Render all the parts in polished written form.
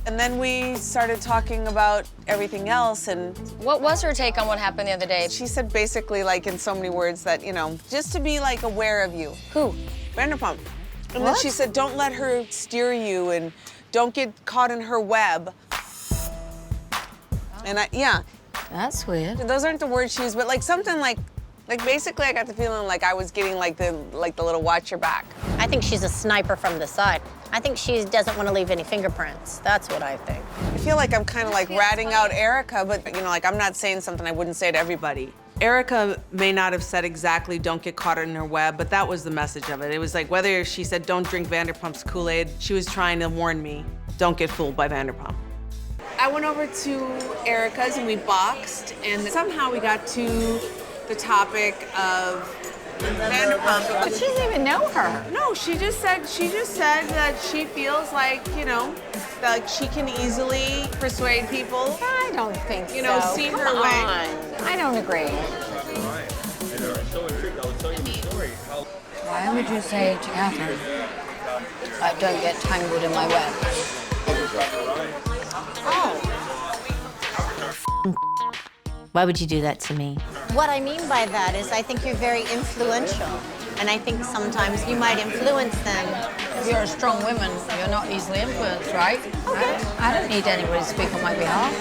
And then we started talking about everything else, and... What was her take on what happened the other day? She said basically, like, in so many words that, you know, just to be, like, aware of you. Who? Vanderpump. And then she said, don't let her steer you, and don't get caught in her web. And yeah. That's weird. Those aren't the words she used, but, like, something like basically I got the feeling like I was getting, like, the little watch your back. I think she's a sniper from the side. I think she doesn't want to leave any fingerprints. That's what I think. I feel like I'm kind of like ratting out Erica, but you know, like I'm not saying something I wouldn't say to everybody. Erica may not have said exactly don't get caught in her web, but that was the message of it. It was like whether she said don't drink Vanderpump's Kool-Aid, she was trying to warn me, don't get fooled by Vanderpump. I went over to Erica's and we boxed, and somehow we got to the topic of Vanderpump. But she doesn't even know her. No, she just said that she feels like, you know, like she can easily persuade people. I don't think You know, so. see Come her way. on. I don't agree. Why would you say to Catherine, I don't get tangled in my web? Why would you do that to me? What I mean by that is I think you're very influential. And I think sometimes you might influence them. If you're a strong woman, you're not easily influenced, right? Okay. I don't need anybody to speak on my behalf.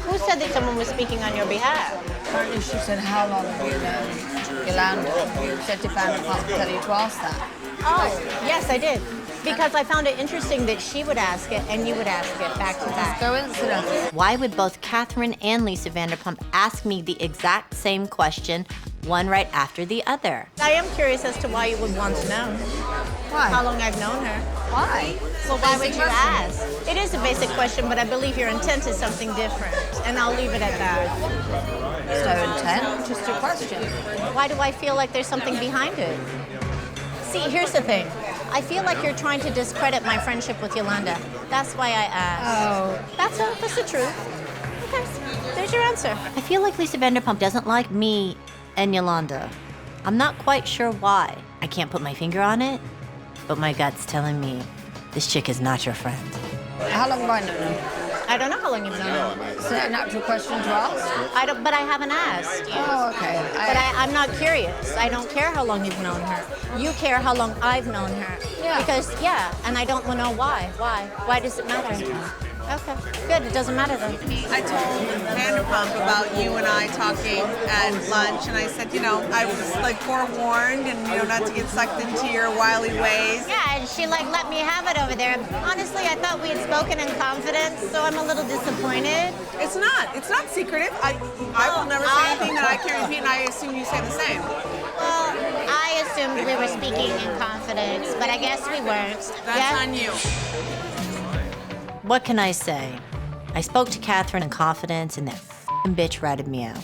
Who said that someone was speaking on your behalf? Apparently she said, how long have you known Yolanda? You said to Vanderpump tell you to ask that. Oh, yes, I did. Because I found it interesting that she would ask it and you would ask it back to back. Coincidence. Why would both Catherine and Lisa Vanderpump ask me the exact same question, one right after the other? I am curious as to why you would want to know. Why? How long I've known her. Why? Well, why would you ask? It is a basic question, but I believe your intent is something different. And I'll leave it at that. There's no intent, just a question. Why do I feel like there's something behind it? See, here's the thing. I feel like you're trying to discredit my friendship with Yolanda. That's why I asked. Oh. That's the truth. Okay, there's your answer. I feel like Lisa Vanderpump doesn't like me and Yolanda. I'm not quite sure why. I can't put my finger on it, but my gut's telling me this chick is not your friend. How long have I known her? I don't know how long you've known her. Is that an actual question to ask? But I haven't asked. Oh, okay. But I'm not curious. I don't care how long you've known her. You care how long I've known her. Yeah. Because, and I don't know why. Why? Why does it matter? Okay, good. It doesn't matter then. I told Vanderpump about you and I talking at lunch, and I said, you know, I was like forewarned, and you know, not to get sucked into your wily ways. Yeah, and she like let me have it over there. Honestly, I thought we had spoken in confidence, so I'm a little disappointed. It's not secretive. I will never say anything that I can't repeat, and I assume you say the same. Well, I assumed we were speaking in confidence, but I guess we weren't. That's on you. What can I say? I spoke to Catherine in confidence, and that f***ing bitch ratted me out.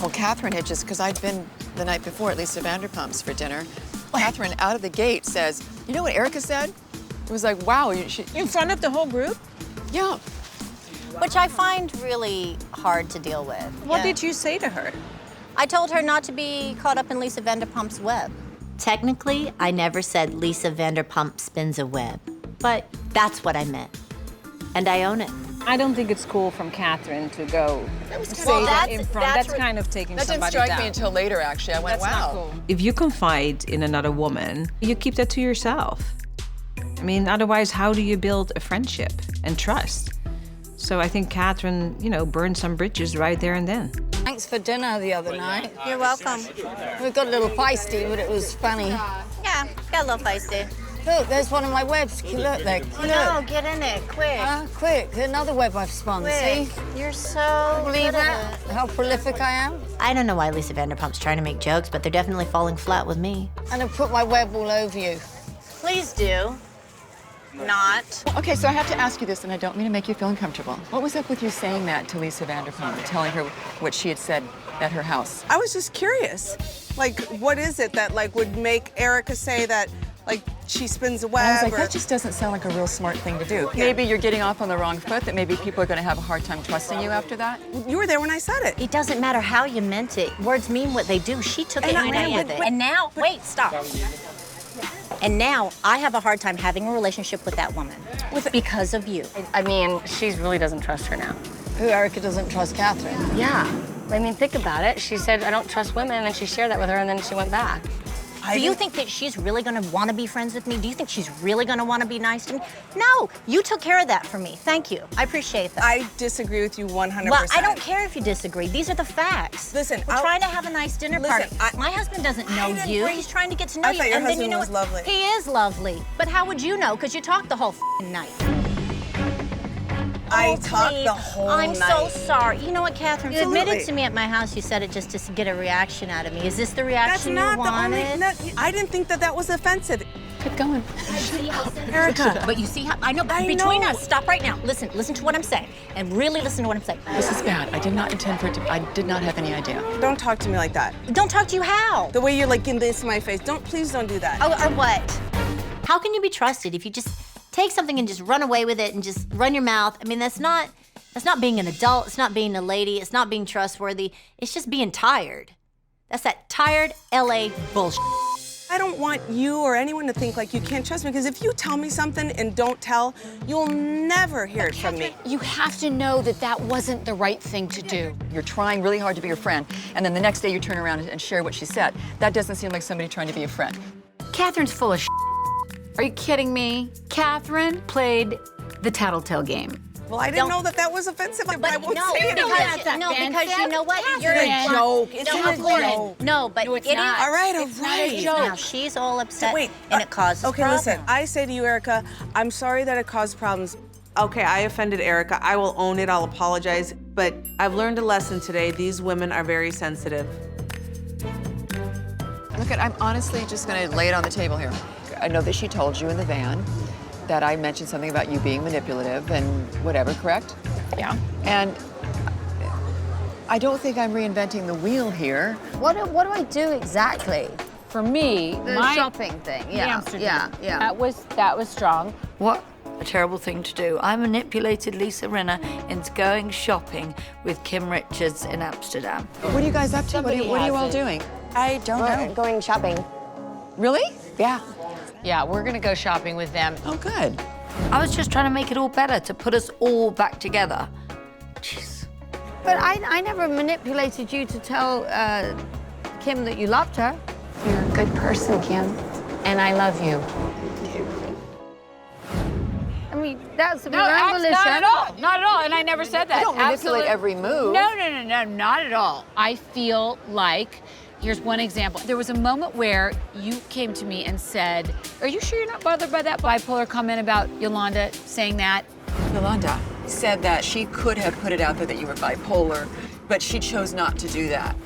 Well, Catherine had just, because I'd been the night before at Lisa Vanderpump's for dinner, Catherine out of the gate says, you know what Erica said? It was like, wow. In front of the whole group? Yeah. Which I find really hard to deal with. What did you say to her? I told her not to be caught up in Lisa Vanderpump's web. Technically, I never said Lisa Vanderpump spins a web, but that's what I meant. And I own it. I don't think it's cool from Catherine to go say that in front. That's kind of taking That didn't somebody strike down. me until later, actually. I went, That's wow. not cool. If you confide in another woman, you keep that to yourself. I mean, otherwise, how do you build a friendship and trust? So I think Catherine, you know, burned some bridges right there and then. Thanks for dinner the other night. You're welcome. We got a little feisty, but it was funny. Yeah, got a little feisty. Look, there's one of my webs. Look there. Look. No, get in it, quick. Quick, another web I've spun, Quick. see? You're so Believe good at that? it. How prolific I am? I don't know why Lisa Vanderpump's trying to make jokes, but they're definitely falling flat with me. And I've put my web all over you. Please do. Not. Okay, so I have to ask you this, and I don't mean to make you feel uncomfortable. What was up with you saying that to Lisa Vanderpump, telling her what she had said at her house? I was just curious. Like, what is it that like would make Erica say that like she spins a web? And I was like, or... that just doesn't sound like a real smart thing to do. Maybe you're getting off on the wrong foot, that maybe people are going to have a hard time trusting you after that. You were there when I said it. It doesn't matter how you meant it. Words mean what they do. She took it and ran with it. And now, wait, stop. And now I have a hard time having a relationship with that woman because of you. I mean, she really doesn't trust her now. Who, Erica doesn't trust Catherine? Yeah. I mean, think about it. She said, I don't trust women, and she shared that with her, and then she went back. Do you think that she's really gonna wanna be friends with me? Do you think she's really gonna wanna be nice to me? No, you took care of that for me. Thank you. I appreciate that. I disagree with you 100%. Well, I don't care if you disagree. These are the facts. Listen, we're trying to have a nice dinner party. My husband doesn't know you. He's trying to get to know you. I thought your and then husband was lovely. He is lovely. But how would you know? Because you talked the whole night. I talked the whole night. I'm so sorry. You know what, Catherine? You Absolutely. admitted to me at my house you said it just to get a reaction out of me. Is this the reaction That's you not wanted? the only. I didn't think that was offensive. Keep going. Erica. But you see how, I know, between us, stop right now. Listen to what I'm saying. And really listen to what I'm saying. This is bad. I did not intend for it to, I did not have any idea. Don't talk to me like that. Don't talk to you how? The way you're like in this in my face. Please don't do that. Oh, or what? How can you be trusted if you just take something and just run away with it and just run your mouth? I mean, that's not being an adult. It's not being a lady. It's not being trustworthy. It's just being tired. That's that tired LA bullshit. I don't want you or anyone to think like you can't trust me, because if you tell me something and don't tell, you'll never hear it from me. You have to know that that wasn't the right thing to do. You're trying really hard to be her friend, and then the next day you turn around and share what she said. That doesn't seem like somebody trying to be a friend. Catherine's full of Are you kidding me? Catherine played the tattletale game. Well, I didn't know that was offensive, but I won't say it. Because you know what? You're a joke. It's a joke. No, but No, it's not. All right, It's not a joke. Now she's all upset, Wait, and it causes okay, problems. listen. I say to you, Erica, I'm sorry that it caused problems. Okay, I offended Erica. I will own it. I'll apologize. But I've learned a lesson today. These women are very sensitive. Look, I'm honestly just going to lay it on the table here. I know that she told you in the van that I mentioned something about you being manipulative and whatever, correct? Yeah. And I don't think I'm reinventing the wheel here. What do I do exactly? For me, The my shopping thing. Yeah. Amsterdam. Yeah. That was strong. What a terrible thing to do. I manipulated Lisa Rinna into going shopping with Kim Richards in Amsterdam. What are you guys up to? What are you all doing? I don't know. Going shopping. Really? Yeah. Yeah, we're gonna go shopping with them. Oh, good. I was just trying to make it all better, to put us all back together. Jeez. But I never manipulated you to tell Kim that you loved her. You're a good person, Kim, and I love you. I mean, that's a No, not at all. Not at all. And I never said that. You don't manipulate every move. No, not at all. I feel like, here's one example. There was a moment where you came to me and said, are you sure you're not bothered by that bipolar comment about Yolanda saying that? Yolanda said that she could have put it out there that you were bipolar, but she chose not to do that.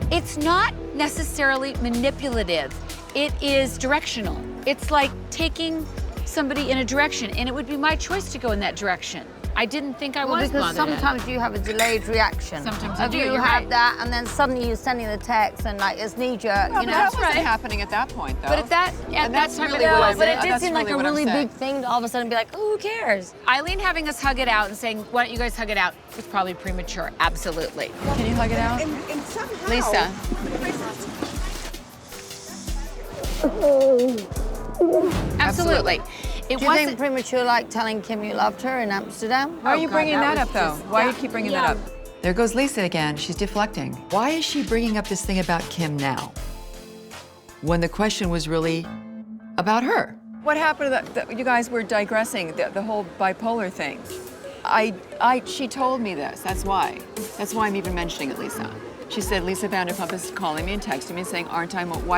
It's not necessarily manipulative. It is directional. It's like taking somebody in a direction, and it would be my choice to go in that direction. I didn't think I was because bothered. sometimes you have a delayed reaction. Sometimes I do, You you're have right. that, and then suddenly you're sending the text, and like it's knee-jerk, you know. That wasn't happening at that point, though. But at that that's time, really what I'm but it saying. did That's seem like really a what I'm really saying. big thing to all of a sudden be like, oh, who cares? Eileen having us hug it out and saying, why don't you guys hug it out, was probably premature, absolutely. Can you hug it out? And somehow, Lisa. Absolutely. It Do you think wasn't. premature like telling Kim you loved her in Amsterdam? Why are you bringing that up, though? Why do you keep bringing that up? There goes Lisa again. She's deflecting. Why is she bringing up this thing about Kim now, when the question was really about her? What happened to the you guys were digressing, the whole bipolar thing. She told me this, that's why. That's why I'm even mentioning it, Lisa. She said, Lisa Vanderpump is calling me and texting me and saying, why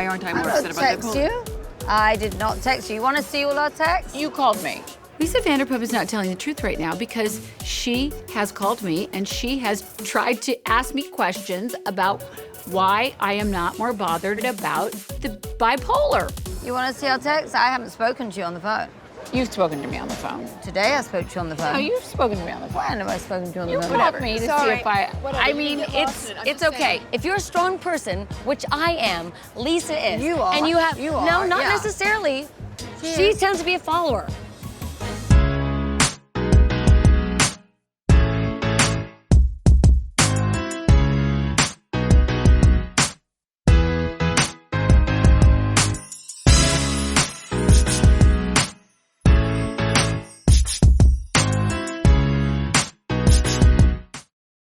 aren't I more upset about text bipolar? you. I did not text you. You want to see all our texts? You called me. Lisa Vanderpump is not telling the truth right now because she has called me and she has tried to ask me questions about why I am not more bothered about the bipolar. You want to see our texts? I haven't spoken to you on the phone. You've spoken to me on the phone. Today I spoke to you on the phone. No, you've spoken to me on the phone. When have I spoken to you on the You phone? called me to see if I mean, it's okay. If you're a strong person, which I am, Lisa is. You are. And you have, You are, no, not yeah. necessarily. She tends to be a follower.